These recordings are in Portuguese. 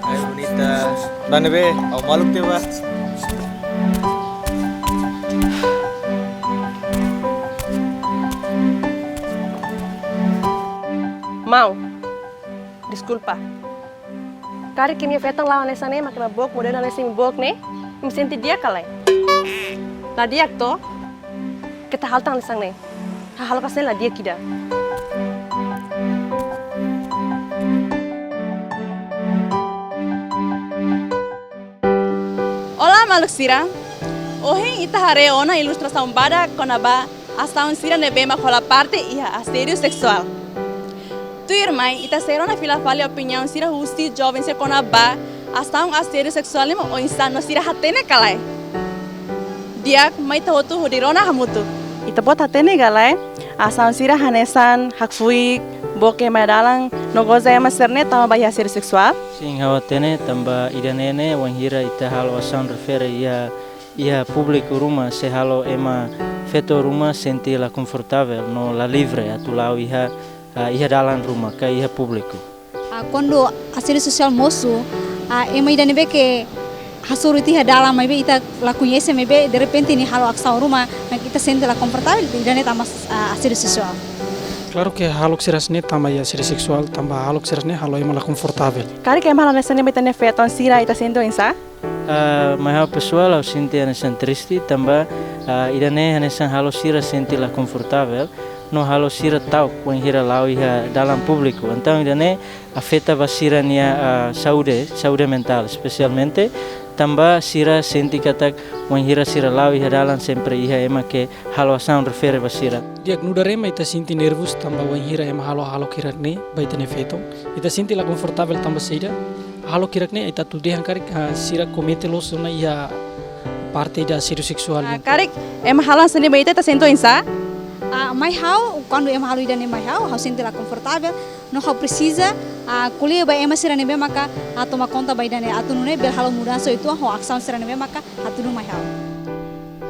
Hai Bonita. Dane be, au maluk te ba? Mau, desculpa. Kari que minha feta lá nessa nem makna bok modelo nesse bok ne, me senti dia kalai. Na dia to, kita haltang nesang ne, hal kasne la dia kida. Olá, Maluk Sira. Hoje ita haré uma ilustração bada conaba ação Sira nebema cola parte e assédio sexual. Tu irmã ita será na fila fale opinião Sira husti jovem se conaba ação assédio sexual o insano Sira hatene kalai. Dia mai tahotu hudirona hamutu. Ita bot hatene galai ação Sira hanesan hakfui boke madalang nogoza ema serne tama bayi assédio sexual. Sim, hawatene tamba idanene wanghira ita halo asan refere ia público rumah se halo ema feto rumah senti la confortável no la livre atulau iha dalam rumah ka iha público. Quando assédio social moço, ema idane be que hasuru iti dalam mai be ita la conhece mai be de repente ni halo aksau rumah, mas kita sente la confortável idane tama assédio social. Claro que haluk sirasne tamba ya siri seksual tamba haluk sirasne halo ema la confortável. Kari que malam nessa nem betane feto Sira ita sendo insa. Mas pessoal eu sinto anesan triste tamba idane anesan halo sira senti la confortável no halo sira tau wanghira lau iha dalam público. Então idane afeta basira nia saúde mental especialmente tamba sira senti katak wanghira sira lau iha dalam sempre iha ema que halo asan refere basira. Dia nudare ma ita sinti nervus tamba wanghira ema halo kirakne baitane feto. Ita sinti la confortável tamba sira. Halo kirakne ita tu dehan karik sira komete los na ia parte da assédio sexual. Karik ema halan seni baita ita sento insa. Mai hau quando ema halu idane mai hau sente la confortável, não hau precisa kuliah ba ema sira nebe maka toma conta ba idane atunune bel halo mudança itu hau aksau sira nebe maka atunu mai hau.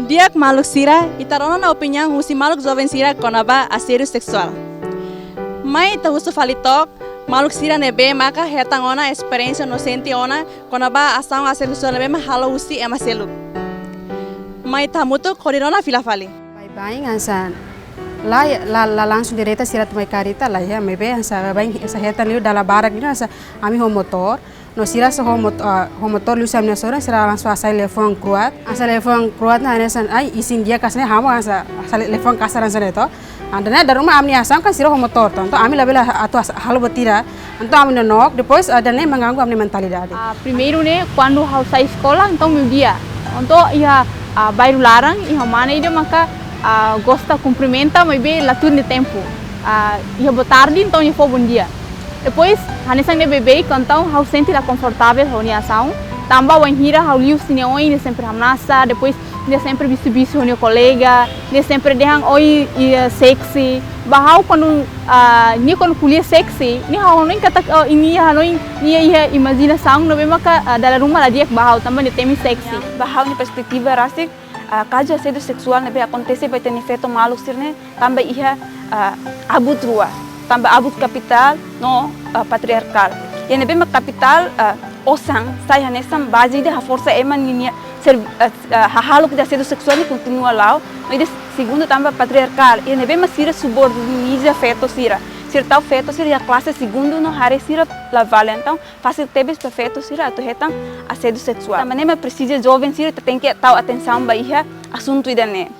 Dia Maluk Sira itarona na opinião husi Maluk jovem Sira konaba assédio sexual. Mai ita husu falitok Maluk Sira nebe maka hetang ona experiência no senti ona konaba ação assédio sexual nebe ma halo husi ema seluk. Mai tamutu kodirona fila fali. Baik ansan la langsung direta sirat mai karita la ya mebe ansa baik sa heta liu dala barak ni ansa ami ho motor no sira sa ho motor liu samna sora sira langsung asai telefon kruat na ansan ai isin dia kasne hamo ansa asal telefon kasar ansa neto andana da rumah amni asam kan sira ho motor to ami labela atu halo botira então ami nok depois adane mengganggu amni mentalidade. Primeiro né quando hau sai escola então meu dia untuk ia bairro larang ia mana ide maka gosta cumprimenta mas bem lá tudo de tempo ia boa tarde então ia for bom dia depois hanesang de bebê então hau sente lá confortável hau nia ação tamba wanhira hau liu sini oi ne sempre hamnasa depois dia sempre bisu hau colega dia sempre dehang oi ia sexy bahau quando ni quando kuliah sexy ni hau nem kata ini hau ni ia imaginação no bem maka dalam rumah lah dia bahau tamba de temi sexy bahau ni perspektiva rasik caso assédio sexual nebe acontece vai ter efeito Maluk Sira também ia abut rua também abut capital no patriarcal e nebe ma capital osang sai hanesam base de a força ema ninia ser haluk de assédio sexual ni continua lá mas segundo também patriarcal e nebe ma Sira subordiniza feto Sira tal feto Sira a classe segundo no hare Sira la vale então fácil tebes para feto Sira tu retam assédio sexual também nem precisa jovem Sira tem que tal atenção baia assunto idane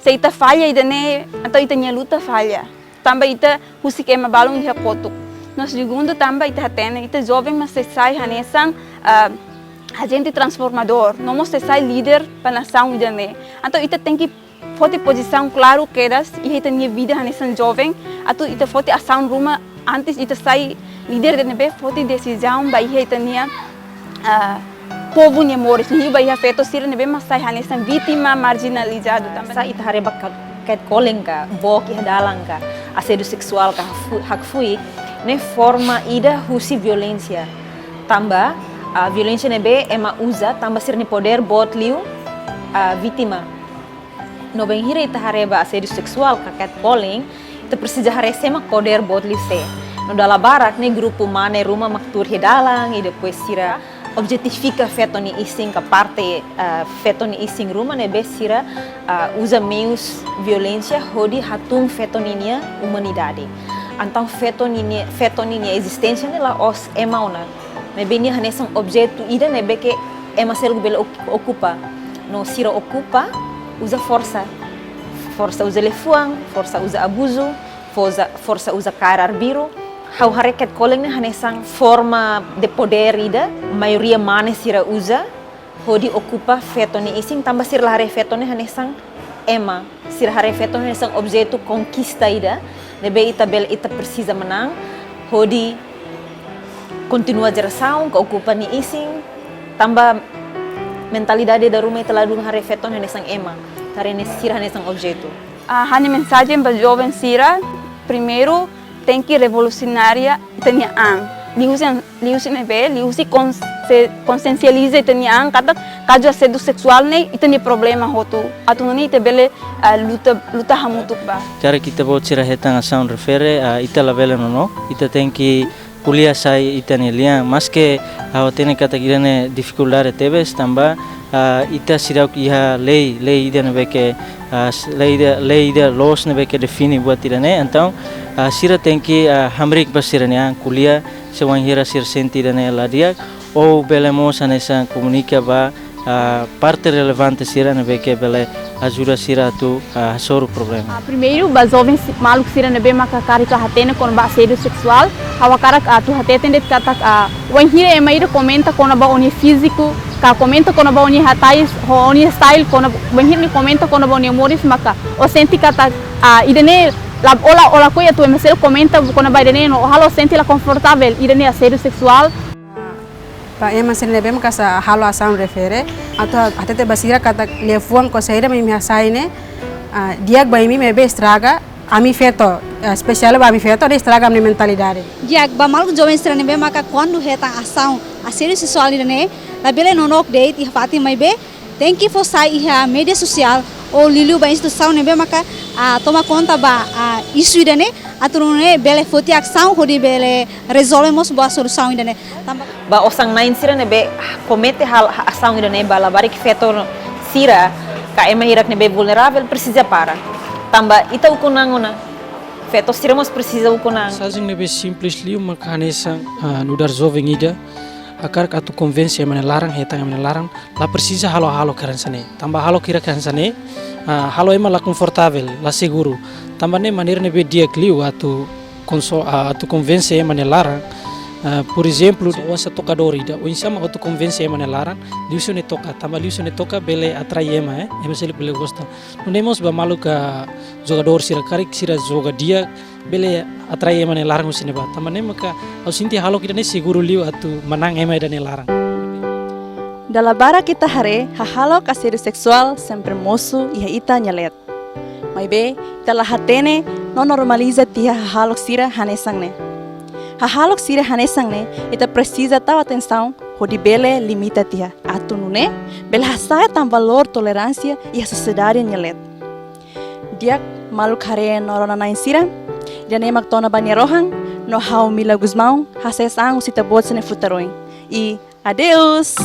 se ita falha idane então ita nya luta falha também ita husik ema balung dia kotuk no segundo também ita hatene ita jovem mas se sai hanesan agente transformador não se sai líder para nação idane então ita tem que foto posição claro quedas e ita nya vida hanesan jovem atau ita foto ação rumah antes ita sai líder de nebe foto decisão baia ita nya povo nya moris ni baia feto Sira nebe mas sai hanesan vítima marginalizado também sa ita hareba catcalling ka bok iha dalang ka assédio sexual ka hakfui ne forma ida husi violência tamba violência nebe ema usa tamba Sira ni poder bot liu vítima no bem hira ita hareba assédio sexual ka catcalling ita precisa haresema poder bot liu se No dala barak ne grupo mane rumah maktur hedalang e depois sira objetifica feto ni ising ka parte feto ni ising rumah ne besira usa meios violência hodi hatung feto ninia humanidade. Então feto ninia existência ne la os emauna. Ne benia hanesang objeto ida ne beke ema sel bela ocupa. No sira ocupa usa força usa lefuang, força usa abuso, força usa cara arbiro. Hau hareket koleng ne hanesang forma de poder ida, maioria mane sira usa, hodi ocupa feto ni ising, tambah sira hare feto ne hanesang ema, sira hare feto ne hanesang objeto conquista ida, nebe ita bel ita precisa menang, hodi continua geração, que ocupa ni ising, tambah mentalidade da rumah ita ladung hare feto ne hanesang ema, tare ne sira hanesang objeto. Hanya mensagem para jovem Sira, primeiro tem que revolucionária tenha liusi nebe liusi consciencializa tenha kata kajo assédio sexual ne itani problema hotu atuni te bele luta hamutuk ba. Cara kita buat sira hetang asaun refere ita la bele no ita tem que kuliah sai itani liang maske awatene kata girane dificuldade tebes tamba ita sira iha lei ida nebeke lei ida los nebeke defini buat irane então sira tem que hamrik basirane kuliah sewan hira sir senti dane ladiak ou belemos anesa comunica ba parte relevante sira nebeke bele ajuda sira tu resolver o problema. Primeiro, os jovens malucos sira nebe makakari ka hatene kon ba assédio sexual, awakara tu hatete det kata wan hira e maira comenta kon ba oni físico, ka comenta kon ba oni hatais, oni style kon wan hira ni comenta kon ba oni humores maka o senti kata idene ola coisa tu emesel comenta kon ba idene no halo senti la confortável idene assédio sexual. Pa ema sene bem kasa halo asaun refere atau atete basira kata lefuang ko saída me hasaine diag ba mi mebe estraga ami feto especial ba mi feto de estraga minha mentalidade diag ba malu jovem strane be maka quando reta ação a sério sexual ne la bele nonok date e pati mai be tem que fossar a mídia social ou lilu ba instituição ne be maka toma conta ba isu ne aturune bele foti ação hodi bele resolvemos boa solução ne ba osang nain sira nebe comete hal ação ida nebe la barik feto sira ka ema hirak nebe vulnerável precisa para tamba ita ukunangona feto sira mos precisa ukunang Sajing nebe simples liu makanesa nudar jovem ida akar atu convence emane larang hetang emane larang la precisa halo keransane tamba halo kira keransane halo ema la confortável la seguro tamba ne maneira nebe dia liu atu convence emane larang. Por exemplo, onça tocador ida, o insama auto convence ema ne larang, liuso ne toca bele atrai ema se bele gosta. Não temos ba malu ka jogador sira karik sira joga dia bele atrai ema ne larang usine ba. Tamane maka au sinti halo kita ne seguro liu atu menang ema ida ne larang. Dalam bara kita hare, hahalo assédio sexual sempre moço e ita nyalet. Mas be, ita lahatene não normaliza tia hahalo sira hanesang ne. Hahalok sira hanesang ne, ita precisa tal atenção, hodi bele limita tia. Atunu ne, bele hasaya tam valor tolerância e a sociedade nyelet. Diak maluk hare norona nain sira, jane maktona banya rohang, no hau mila guzmau, hasesang usita bot sene futaroin. E adeus!